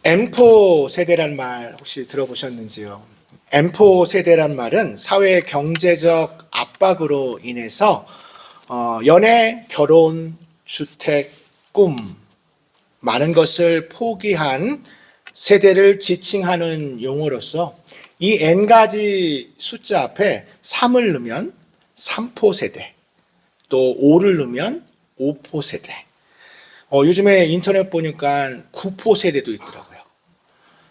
M4 세대란 말 혹시 들어보셨는지요? M4 세대란 말은 사회 경제적 압박으로 인해서 연애, 결혼, 주택, 꿈 많은 것을 포기한 세대를 지칭하는 용어로서 이 N가지 숫자 앞에 3을 넣으면 3포 세대, 또 5를 넣으면 5포 세대. 요즘에 인터넷 보니까 9포 세대도 있더라고요.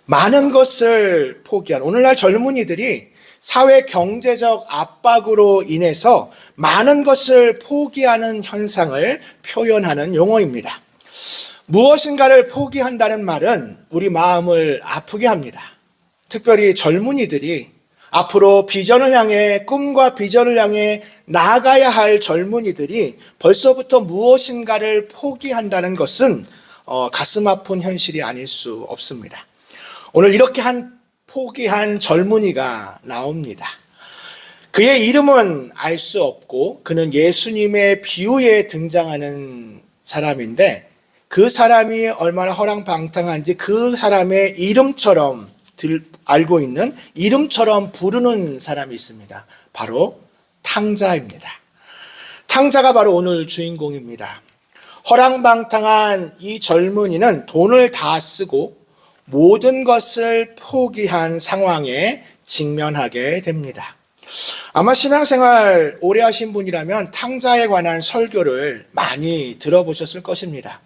많은 것을 포기한 오늘날 젊은이들이 사회 경제적 압박으로 인해서 많은 것을 포기하는 현상을 표현하는 용어입니다. 무엇인가를 포기한다는 말은 우리 마음을 아프게 합니다. 특별히 젊은이들이 앞으로 비전을 향해, 꿈과 비전을 향해 나아가야 할 젊은이들이 벌써부터 무엇인가를 포기한다는 것은 가슴 아픈 현실이 아닐 수 없습니다. 오늘 이렇게 포기한 젊은이가 나옵니다. 그의 이름은 알 수 없고 그는 예수님의 비유에 등장하는 사람인데, 그 사람이 얼마나 허랑방탕한지 그 사람의 이름처럼 알고 있는, 이름처럼 부르는 사람이 있습니다. 바로 탕자입니다. 탕자가 바로 오늘 주인공입니다. 허랑방탕한 이 젊은이는 돈을 다 쓰고 모든 것을 포기한 상황에 직면하게 됩니다. 아마 신앙생활 오래 하신 분이라면 탕자에 관한 설교를 많이 들어보셨을 것입니다.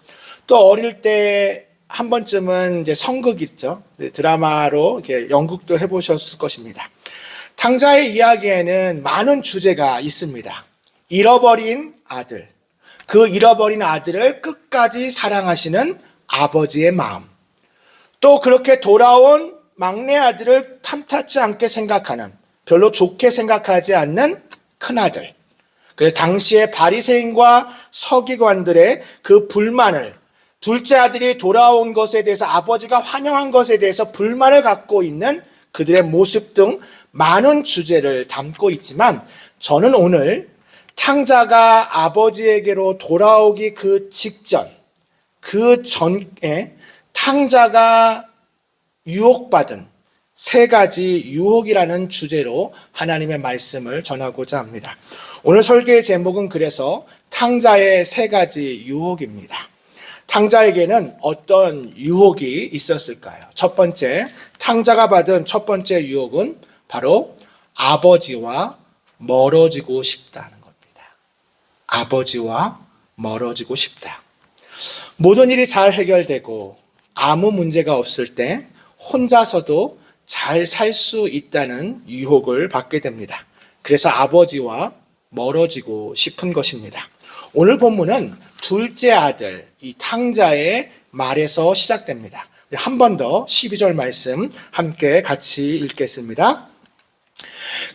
또 어릴 때 한 번쯤은 이제 성극 있죠. 드라마로 이렇게 연극도 해보셨을 것입니다. 탕자의 이야기에는 많은 주제가 있습니다. 잃어버린 아들, 그 잃어버린 아들을 끝까지 사랑하시는 아버지의 마음, 또 그렇게 돌아온 막내 아들을 탐탁지 않게 생각하는, 별로 좋게 생각하지 않는 큰아들, 그래서 당시의 바리새인과 서기관들의 그 불만을, 둘째 아들이 돌아온 것에 대해서 아버지가 환영한 것에 대해서 불만을 갖고 있는 그들의 모습 등 많은 주제를 담고 있지만, 저는 오늘 탕자가 아버지에게로 돌아오기 그 직전, 그 전에 탕자가 유혹받은 세 가지 유혹이라는 주제로 하나님의 말씀을 전하고자 합니다. 오늘 설교의 제목은 그래서 탕자의 세 가지 유혹입니다. 탕자에게는 어떤 유혹이 있었을까요? 첫 번째, 탕자가 받은 첫 번째 유혹은 바로 아버지와 멀어지고 싶다는 겁니다. 아버지와 멀어지고 싶다. 모든 일이 잘 해결되고 아무 문제가 없을 때 혼자서도 잘 살 수 있다는 유혹을 받게 됩니다. 그래서 아버지와 멀어지고 싶은 것입니다. 오늘 본문은 둘째 아들, 이 탕자의 말에서 시작됩니다. 한 번 더 12절 말씀 함께 같이 읽겠습니다.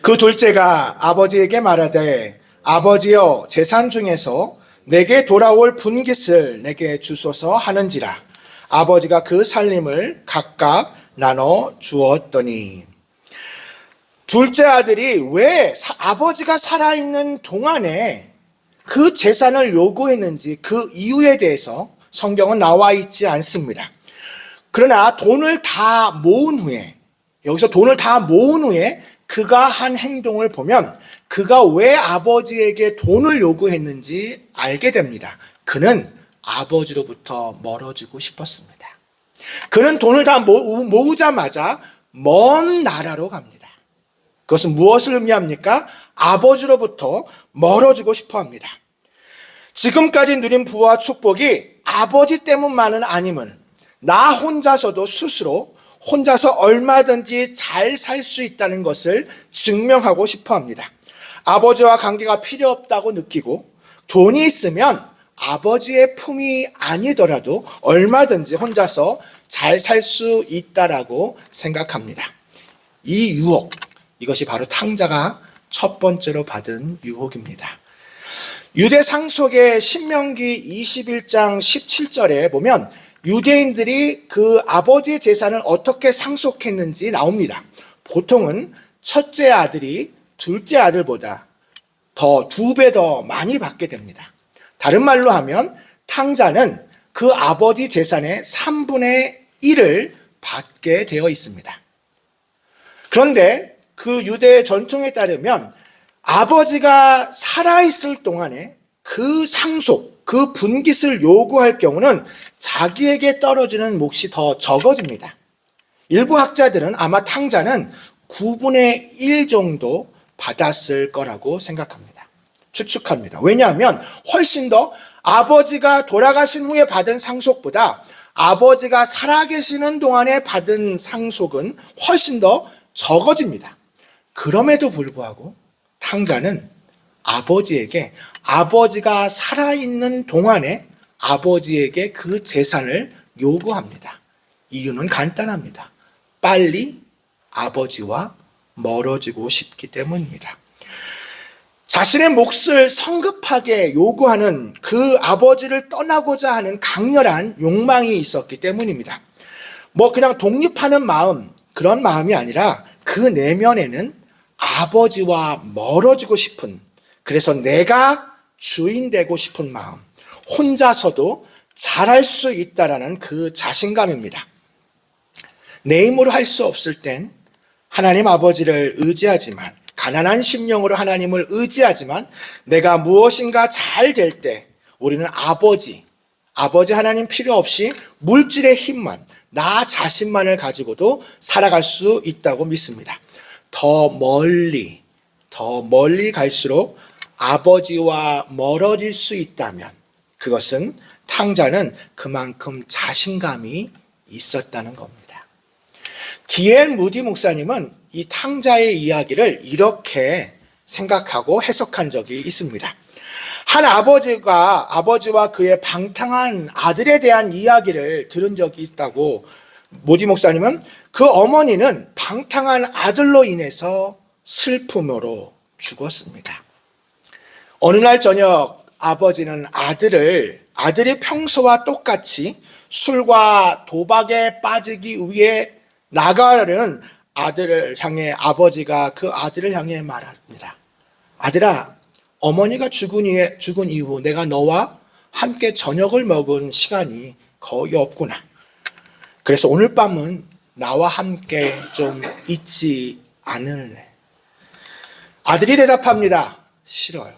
그 둘째가 아버지에게 말하되 아버지여, 재산 중에서 내게 돌아올 분깃을 내게 주소서 하는지라. 아버지가 그 살림을 각각 나눠 주었더니. 둘째 아들이 왜 아버지가 살아있는 동안에 그 재산을 요구했는지 그 이유에 대해서 성경은 나와 있지 않습니다. 그러나 돈을 다 모은 후에, 여기서 돈을 다 모은 후에 그가 한 행동을 보면 그가 왜 아버지에게 돈을 요구했는지 알게 됩니다. 그는 아버지로부터 멀어지고 싶었습니다. 그는 돈을 다 모으자마자 먼 나라로 갑니다. 그것은 무엇을 의미합니까? 아버지로부터 멀어지고 싶어 합니다. 지금까지 누린 부와 축복이 아버지 때문만은 아님을, 나 혼자서도 스스로 혼자서 얼마든지 잘 살 수 있다는 것을 증명하고 싶어 합니다. 아버지와 관계가 필요 없다고 느끼고 돈이 있으면 아버지의 품이 아니더라도 얼마든지 혼자서 잘 살 수 있다라고 생각합니다. 이 유혹, 이것이 바로 탕자가 첫 번째로 받은 유혹입니다. 유대 상속의 신명기 21장 17절에 보면 유대인들이 그 아버지의 재산을 어떻게 상속했는지 나옵니다. 보통은 첫째 아들이 둘째 아들보다 두 배 더 많이 받게 됩니다. 다른 말로 하면 탕자는 그 아버지 재산의 3분의 1을 받게 되어 있습니다. 그런데 그 유대 전통에 따르면 아버지가 살아있을 동안에 그 상속, 그 분깃을 요구할 경우는 자기에게 떨어지는 몫이 더 적어집니다. 일부 학자들은 아마 탕자는 9분의 1 정도 받았을 거라고 생각합니다. 추측합니다. 왜냐하면 훨씬 더 아버지가 돌아가신 후에 받은 상속보다 아버지가 살아계시는 동안에 받은 상속은 훨씬 더 적어집니다. 그럼에도 불구하고 탕자는 아버지에게 아버지가 살아있는 동안에 아버지에게 그 재산을 요구합니다. 이유는 간단합니다. 빨리 아버지와 멀어지고 싶기 때문입니다. 자신의 몫을 성급하게 요구하는 그 아버지를 떠나고자 하는 강렬한 욕망이 있었기 때문입니다. 그냥 독립하는 마음, 그런 마음이 아니라 그 내면에는 아버지와 멀어지고 싶은, 그래서 내가 주인 되고 싶은 마음, 혼자서도 잘할 수 있다라는 그 자신감입니다. 내 힘으로 할 수 없을 땐 하나님 아버지를 의지하지만, 가난한 심령으로 하나님을 의지하지만, 내가 무엇인가 잘 될 때 우리는 아버지 하나님 필요 없이 물질의 힘만, 나 자신만을 가지고도 살아갈 수 있다고 믿습니다. 더 멀리 갈수록 아버지와 멀어질 수 있다면 그것은 탕자는 그만큼 자신감이 있었다는 겁니다. D.L. 무디 목사님은 이 탕자의 이야기를 이렇게 생각하고 해석한 적이 있습니다. 한 아버지와 그의 방탕한 아들에 대한 이야기를 들은 적이 있다고. 모디 목사님은 그 어머니는 방탕한 아들로 인해서 슬픔으로 죽었습니다. 어느 날 저녁 아버지는 아들이 평소와 똑같이 술과 도박에 빠지기 위해 나가려는 아버지가 그 아들을 향해 말합니다. 아들아, 어머니가 죽은 이후 내가 너와 함께 저녁을 먹은 시간이 거의 없구나. 그래서 오늘 밤은 나와 함께 좀 있지 않을래? 아들이 대답합니다. 싫어요.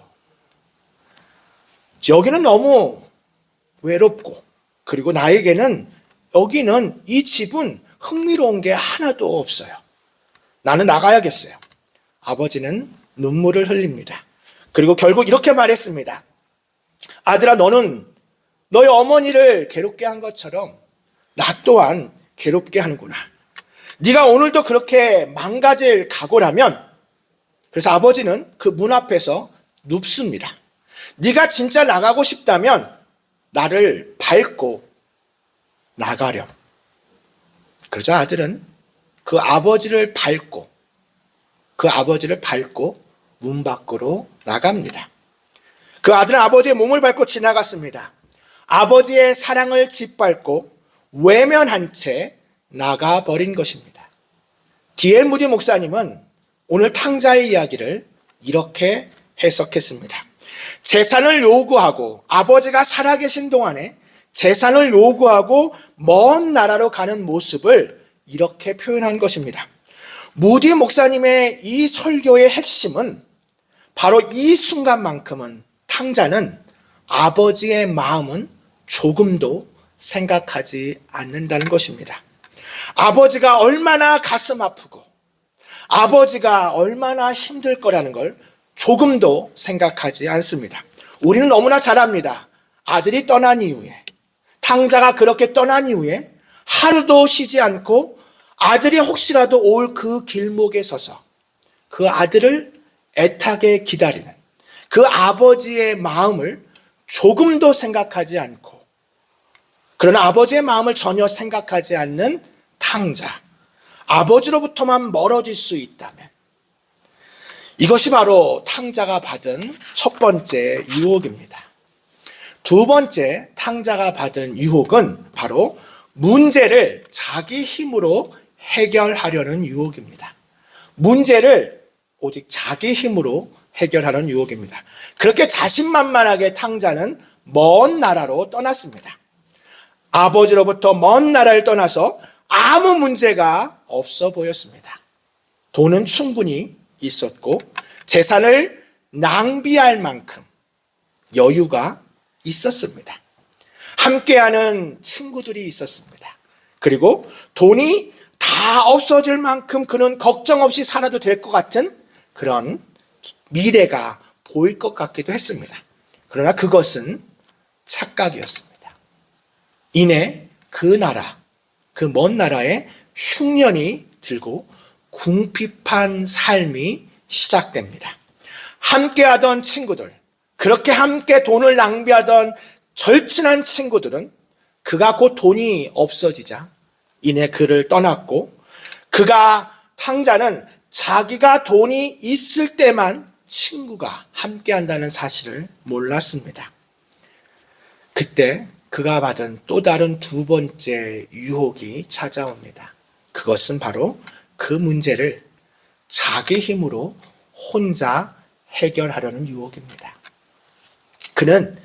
여기는 너무 외롭고, 그리고 나에게는 여기는, 이 집은 흥미로운 게 하나도 없어요. 나는 나가야겠어요. 아버지는 눈물을 흘립니다. 그리고 결국 이렇게 말했습니다. 아들아, 너는 너의 어머니를 괴롭게 한 것처럼 나 또한 괴롭게 하는구나. 네가 오늘도 그렇게 망가질 각오라면, 그래서 아버지는 그 문 앞에서 눕습니다. 네가 진짜 나가고 싶다면 나를 밟고 나가렴. 그러자 아들은 그 아버지를 밟고 문 밖으로 나갑니다. 그 아들은 아버지의 몸을 밟고 지나갔습니다. 아버지의 사랑을 짓밟고 외면한 채 나가버린 것입니다. D.L. 무디 목사님은 오늘 탕자의 이야기를 이렇게 해석했습니다. 재산을 요구하고, 아버지가 살아계신 동안에 재산을 요구하고 먼 나라로 가는 모습을 이렇게 표현한 것입니다. 무디 목사님의 이 설교의 핵심은 바로 이 순간만큼은 탕자는 아버지의 마음은 조금도 생각하지 않는다는 것입니다. 아버지가 얼마나 가슴 아프고 아버지가 얼마나 힘들 거라는 걸 조금도 생각하지 않습니다. 우리는 너무나 잘 압니다. 아들이 떠난 이후에, 탕자가 그렇게 떠난 이후에 하루도 쉬지 않고 아들이 혹시라도 올 그 길목에 서서 그 아들을 애타게 기다리는 그 아버지의 마음을 조금도 생각하지 않고, 그러나 아버지의 마음을 전혀 생각하지 않는 탕자, 아버지로부터만 멀어질 수 있다면, 이것이 바로 탕자가 받은 첫 번째 유혹입니다. 두 번째 탕자가 받은 유혹은 바로 문제를 자기 힘으로 해결하려는 유혹입니다. 문제를 오직 자기 힘으로 해결하는 유혹입니다. 그렇게 자신만만하게 탕자는 먼 나라로 떠났습니다. 아버지로부터 먼 나라를 떠나서 아무 문제가 없어 보였습니다. 돈은 충분히 있었고 재산을 낭비할 만큼 여유가 있었습니다. 함께하는 친구들이 있었습니다. 그리고 돈이 다 없어질 만큼 그는 걱정 없이 살아도 될 것 같은 그런 미래가 보일 것 같기도 했습니다. 그러나 그것은 착각이었습니다. 이내 그 나라, 그 먼 나라에 흉년이 들고 궁핍한 삶이 시작됩니다. 함께하던 친구들, 그렇게 함께 돈을 낭비하던 절친한 친구들은 그가 곧 돈이 없어지자 이내 그를 떠났고, 그가 탕자는 자기가 돈이 있을 때만 친구가 함께한다는 사실을 몰랐습니다. 그때 그가 받은 또 다른 두 번째 유혹이 찾아옵니다. 그것은 바로 그 문제를 자기 힘으로 혼자 해결하려는 유혹입니다. 그는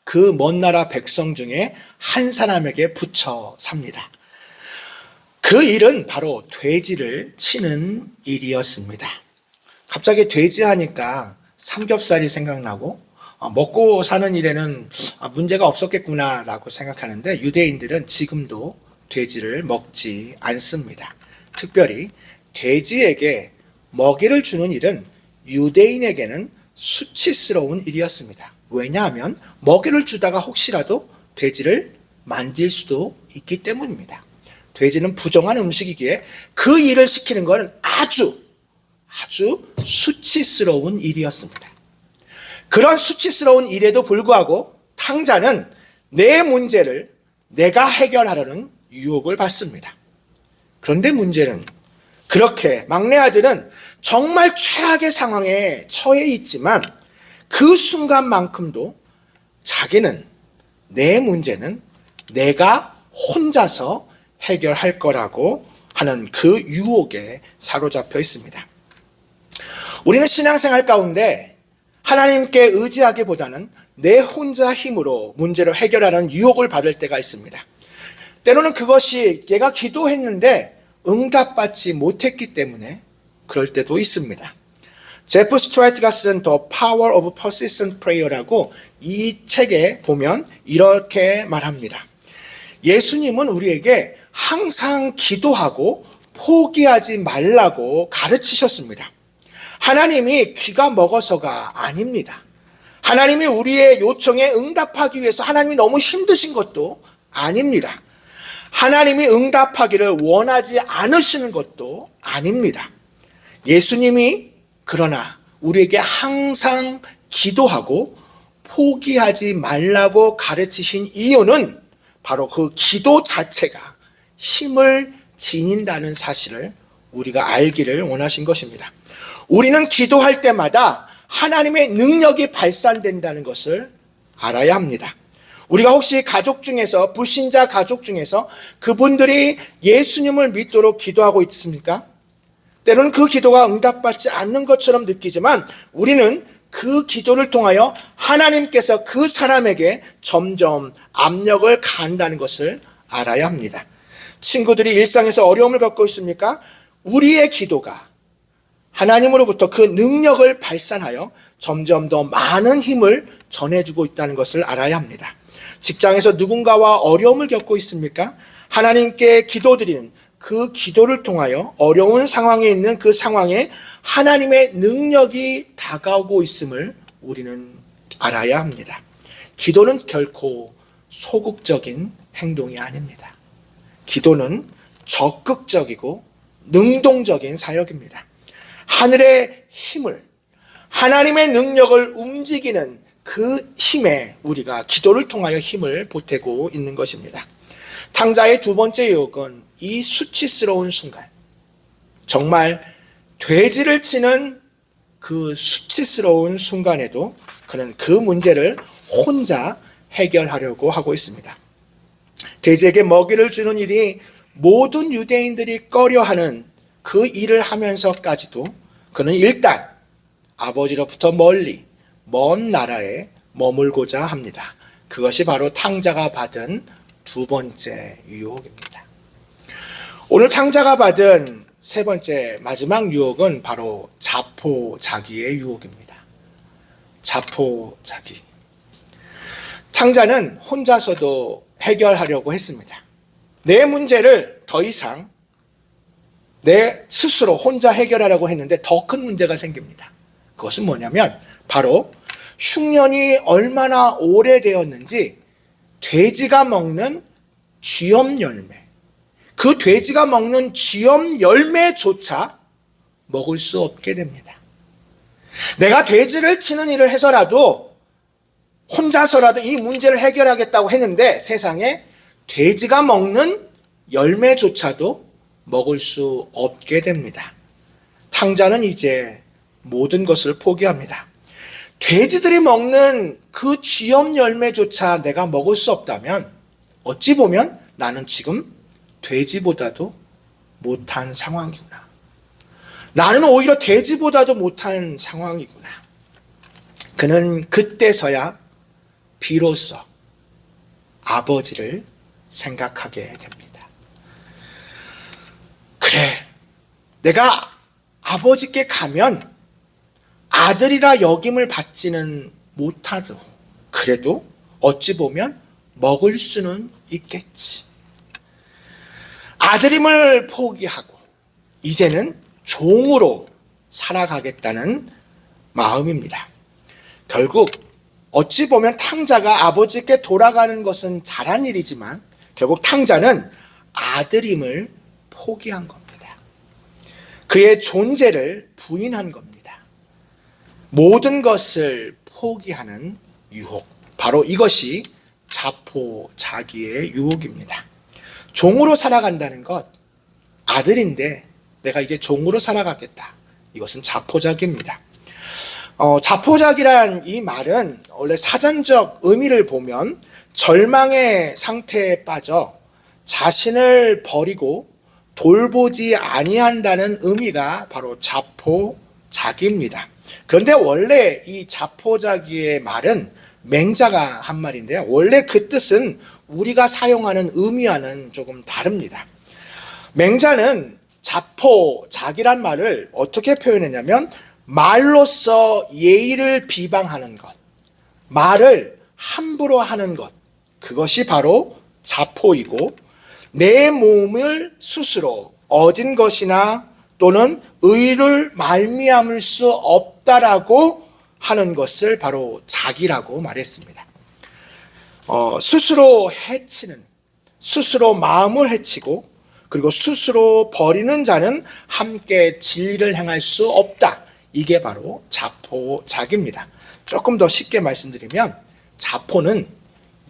그 먼 나라 백성 중에 한 사람에게 붙여 삽니다. 그 일은 바로 돼지를 치는 일이었습니다. 갑자기 돼지 하니까 삼겹살이 생각나고 먹고 사는 일에는 문제가 없었겠구나라고 생각하는데, 유대인들은 지금도 돼지를 먹지 않습니다. 특별히 돼지에게 먹이를 주는 일은 유대인에게는 수치스러운 일이었습니다. 왜냐하면 먹이를 주다가 혹시라도 돼지를 만질 수도 있기 때문입니다. 돼지는 부정한 음식이기에 그 일을 시키는 것은 아주 수치스러운 일이었습니다. 그런 수치스러운 일에도 불구하고 탕자는 내 문제를 내가 해결하려는 유혹을 받습니다. 그런데 문제는, 그렇게 막내 아들은 정말 최악의 상황에 처해 있지만 그 순간만큼도 자기는 내 문제는 내가 혼자서 해결할 거라고 하는 그 유혹에 사로잡혀 있습니다. 우리는 신앙생활 가운데 하나님께 의지하기보다는 내 혼자 힘으로 문제를 해결하는 유혹을 받을 때가 있습니다. 때로는 그것이 내가 기도했는데 응답받지 못했기 때문에 그럴 때도 있습니다. 제프 스트라이트가 쓴 The Power of Persistent Prayer라고 이 책에 보면 이렇게 말합니다. 예수님은 우리에게 항상 기도하고 포기하지 말라고 가르치셨습니다. 하나님이 귀가 먹어서가 아닙니다. 하나님이 우리의 요청에 응답하기 위해서 하나님이 너무 힘드신 것도 아닙니다. 하나님이 응답하기를 원하지 않으시는 것도 아닙니다. 예수님이 그러나 우리에게 항상 기도하고 포기하지 말라고 가르치신 이유는 바로 그 기도 자체가 힘을 지닌다는 사실을 우리가 알기를 원하신 것입니다. 우리는 기도할 때마다 하나님의 능력이 발산된다는 것을 알아야 합니다. 우리가 혹시 가족 중에서, 불신자 가족 중에서 그분들이 예수님을 믿도록 기도하고 있습니까? 때로는 그 기도가 응답받지 않는 것처럼 느끼지만 우리는 그 기도를 통하여 하나님께서 그 사람에게 점점 압력을 가한다는 것을 알아야 합니다. 친구들이 일상에서 어려움을 겪고 있습니까? 우리의 기도가 하나님으로부터 그 능력을 발산하여 점점 더 많은 힘을 전해주고 있다는 것을 알아야 합니다. 직장에서 누군가와 어려움을 겪고 있습니까? 하나님께 기도드리는 그 기도를 통하여 어려운 상황에 있는 그 상황에 하나님의 능력이 다가오고 있음을 우리는 알아야 합니다. 기도는 결코 소극적인 행동이 아닙니다. 기도는 적극적이고 능동적인 사역입니다. 하늘의 힘을, 하나님의 능력을 움직이는 그 힘에 우리가 기도를 통하여 힘을 보태고 있는 것입니다. 탕자의 두 번째 유혹은 이 수치스러운 순간, 정말 돼지를 치는 그 수치스러운 순간에도 그는 그 문제를 혼자 해결하려고 하고 있습니다. 돼지에게 먹이를 주는 일이 모든 유대인들이 꺼려하는 그 일을 하면서까지도 그는 일단 아버지로부터 멀리 먼 나라에 머물고자 합니다. 그것이 바로 탕자가 받은 두 번째 유혹입니다. 오늘 탕자가 받은 세 번째 마지막 유혹은 바로 자포자기의 유혹입니다. 자포자기. 탕자는 혼자서도 해결하려고 했습니다. 내 문제를 더 이상 내 스스로 혼자 해결하려고 했는데 더 큰 문제가 생깁니다. 그것은 뭐냐면 바로 흉년이 얼마나 오래되었는지 돼지가 먹는 쥐염 열매, 그 돼지가 먹는 쥐염 열매조차 먹을 수 없게 됩니다. 내가 돼지를 치는 일을 해서라도 혼자서라도 이 문제를 해결하겠다고 했는데 세상에 돼지가 먹는 열매조차도 먹을 수 없게 됩니다. 탕자는 이제 모든 것을 포기합니다. 돼지들이 먹는 그 쥐염 열매조차 내가 먹을 수 없다면 어찌 보면 나는 지금 돼지보다도 못한 상황이구나. 나는 오히려 돼지보다도 못한 상황이구나. 그는 그때서야 비로소 아버지를 생각하게 됩니다. 그래, 내가 아버지께 가면 아들이라 여김을 받지는 못하도 그래도 어찌 보면 먹을 수는 있겠지. 아들임을 포기하고 이제는 종으로 살아가겠다는 마음입니다. 결국 어찌 보면 탕자가 아버지께 돌아가는 것은 잘한 일이지만 결국 탕자는 아들임을 포기한 겁니다. 그의 존재를 부인한 겁니다. 모든 것을 포기하는 유혹, 바로 이것이 자포자기의 유혹입니다. 종으로 살아간다는 것, 아들인데 내가 이제 종으로 살아가겠다. 이것은 자포자기입니다. 자포자기란 이 말은 원래 사전적 의미를 보면 절망의 상태에 빠져 자신을 버리고 돌보지 아니한다는 의미가 바로 자포자기입니다. 그런데 원래 이 자포자기의 말은 맹자가 한 말인데요. 원래 그 뜻은 우리가 사용하는 의미와는 조금 다릅니다. 맹자는 자포자기란 말을 어떻게 표현했냐면 말로써 예의를 비방하는 것, 말을 함부로 하는 것, 그것이 바로 자포이고 내 몸을 스스로 어진 것이나 또는 의를 말미암을 수 없다라고 하는 것을 바로 자기라고 말했습니다. 스스로 해치는, 스스로 마음을 해치고 그리고 스스로 버리는 자는 함께 진리를 행할 수 없다. 이게 바로 자포자기입니다. 조금 더 쉽게 말씀드리면 자포는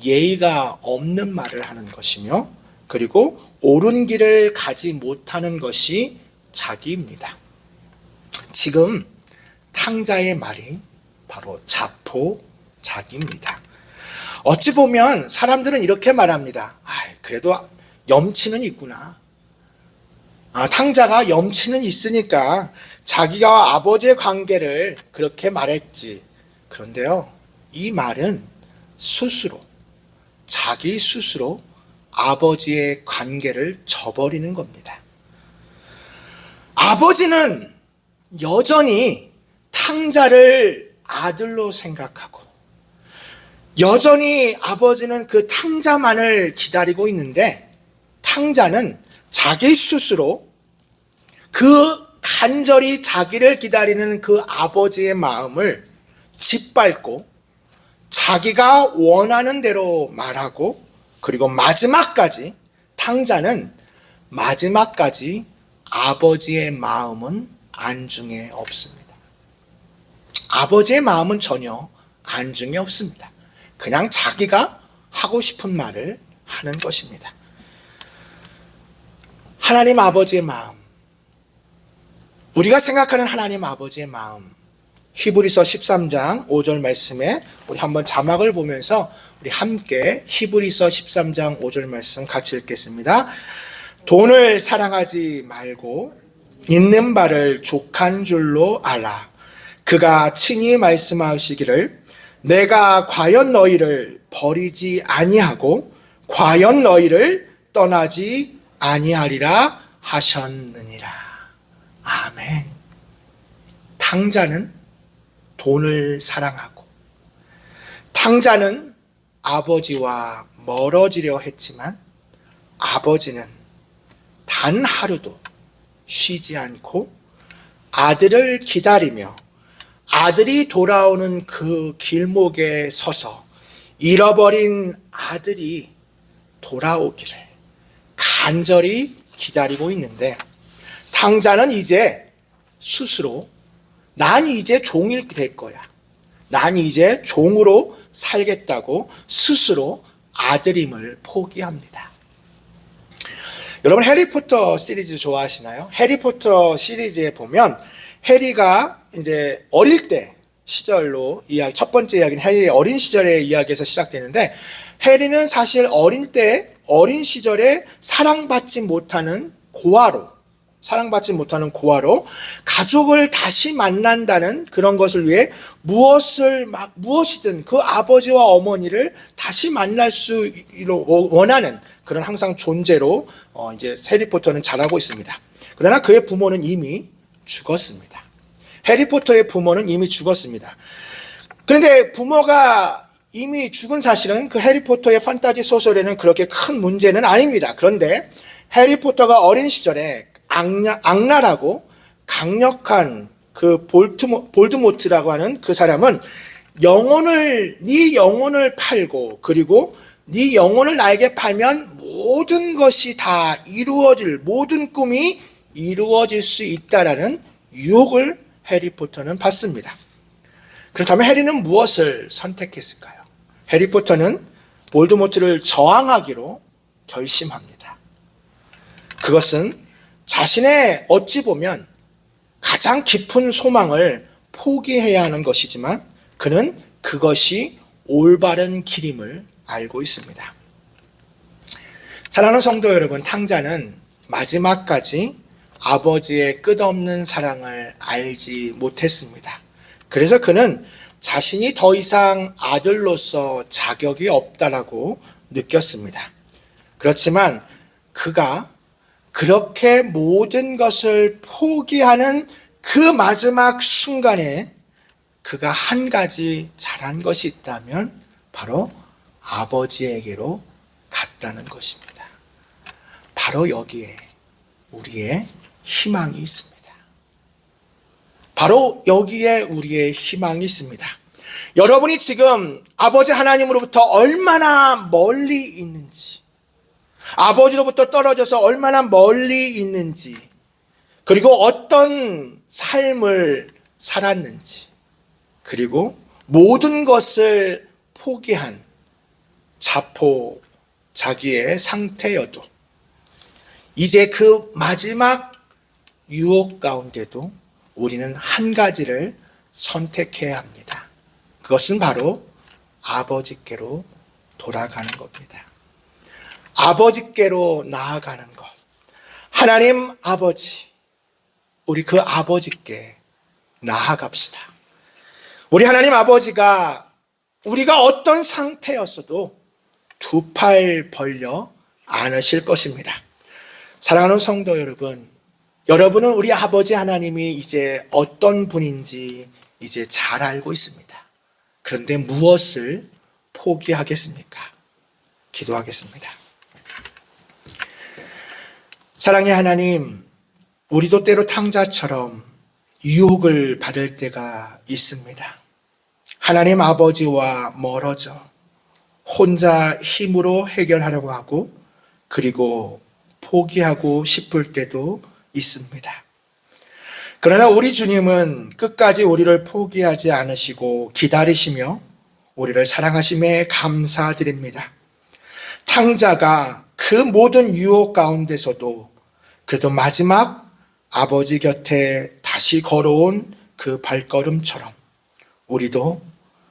예의가 없는 말을 하는 것이며 그리고 옳은 길을 가지 못하는 것이 자기입니다. 지금 탕자의 말이 바로 자포자기입니다. 어찌 보면 사람들은 이렇게 말합니다. 그래도 염치는 있구나. 탕자가 염치는 있으니까 자기가 아버지의 관계를 그렇게 말했지. 그런데요, 이 말은 자기 스스로 아버지의 관계를 저버리는 겁니다. 아버지는 여전히 탕자를 아들로 생각하고 여전히 아버지는 그 탕자만을 기다리고 있는데 탕자는 자기 스스로 그 간절히 자기를 기다리는 그 아버지의 마음을 짓밟고 자기가 원하는 대로 말하고 그리고 마지막까지 탕자는 마지막까지 아버지의 마음은 안중에 없습니다. 아버지의 마음은 전혀 안중에 없습니다. 그냥 자기가 하고 싶은 말을 하는 것입니다. 하나님 아버지의 마음, 우리가 생각하는 하나님 아버지의 마음, 히브리서 13장 5절 말씀에 우리 한번 자막을 보면서 우리 함께 히브리서 13장 5절 말씀 같이 읽겠습니다. 돈을 사랑하지 말고 있는 바를 족한 줄로 알아. 그가 친히 말씀하시기를 내가 과연 너희를 버리지 아니하고 과연 너희를 떠나지 아니하리라 하셨느니라. 아멘. 탕자는 돈을 사랑하고 탕자는 아버지와 멀어지려 했지만 아버지는 단 하루도 쉬지 않고 아들을 기다리며 아들이 돌아오는 그 길목에 서서 잃어버린 아들이 돌아오기를 간절히 기다리고 있는데 탕자는 이제 스스로 난 이제 종이 될 거야. 난 이제 종으로 살겠다고 스스로 아들임을 포기합니다. 여러분 해리포터 시리즈 좋아하시나요? 해리포터 시리즈에 보면 해리가 이제 어릴 때 시절로 첫 번째 이야기는 해리의 어린 시절의 이야기에서 시작되는데 해리는 사실 어린 시절에 사랑받지 못하는 고아로 가족을 다시 만난다는 그런 것을 위해 무엇이든 그 아버지와 어머니를 다시 만날 수 원하는 그런 항상 존재로 이제 해리포터는 자라고 있습니다. 그러나 그의 부모는 이미 죽었습니다. 해리포터의 부모는 이미 죽었습니다. 그런데 부모가 이미 죽은 사실은 그 해리포터의 판타지 소설에는 그렇게 큰 문제는 아닙니다. 그런데 해리포터가 어린 시절에 악랄하고 강력한 그 볼드모트라고 하는 그 사람은 네 영혼을 팔고 그리고 네 영혼을 나에게 팔면 모든 것이 다 모든 꿈이 이루어질 수 있다라는 유혹을 해리포터는 받습니다. 그렇다면 해리는 무엇을 선택했을까요? 해리포터는 볼드모트를 저항하기로 결심합니다. 그것은 자신의 어찌 보면 가장 깊은 소망을 포기해야 하는 것이지만 그는 그것이 올바른 길임을 알고 있습니다. 사랑하는 성도 여러분, 탕자는 마지막까지 아버지의 끝없는 사랑을 알지 못했습니다. 그래서 그는 자신이 더 이상 아들로서 자격이 없다라고 느꼈습니다. 그렇지만 그가 그렇게 모든 것을 포기하는 그 마지막 순간에 그가 한 가지 잘한 것이 있다면 바로 아버지에게로 갔다는 것입니다. 바로 여기에 우리의 희망이 있습니다. 바로 여기에 우리의 희망이 있습니다. 여러분이 지금 아버지 하나님으로부터 얼마나 멀리 있는지, 아버지로부터 떨어져서 얼마나 멀리 있는지, 그리고 어떤 삶을 살았는지, 그리고 모든 것을 포기한 자기의 상태여도 이제 그 마지막 유혹 가운데도 우리는 한 가지를 선택해야 합니다. 그것은 바로 아버지께로 돌아가는 겁니다. 아버지께로 나아가는 것. 하나님 아버지, 우리 그 아버지께 나아갑시다. 우리 하나님 아버지가 우리가 어떤 상태였어도 두 팔 벌려 안으실 것입니다. 사랑하는 성도 여러분, 여러분은 우리 아버지 하나님이 이제 어떤 분인지 이제 잘 알고 있습니다. 그런데 무엇을 포기하겠습니까? 기도하겠습니다. 사랑의 하나님, 우리도 때로 탕자처럼 유혹을 받을 때가 있습니다. 하나님 아버지와 멀어져 혼자 힘으로 해결하려고 하고 그리고 포기하고 싶을 때도 있습니다. 그러나 우리 주님은 끝까지 우리를 포기하지 않으시고 기다리시며 우리를 사랑하심에 감사드립니다. 탕자가 그 모든 유혹 가운데서도 그래도 마지막 아버지 곁에 다시 걸어온 그 발걸음처럼 우리도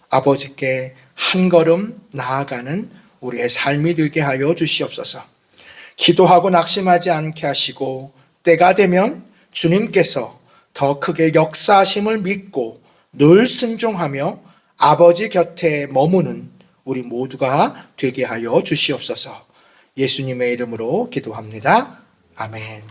아버지께 한 걸음 나아가는 우리의 삶이 되게 하여 주시옵소서. 기도하고 낙심하지 않게 하시고 때가 되면 주님께서 더 크게 역사하심을 믿고 늘 순종하며 아버지 곁에 머무는 우리 모두가 되게 하여 주시옵소서. 예수님의 이름으로 기도합니다. 아멘.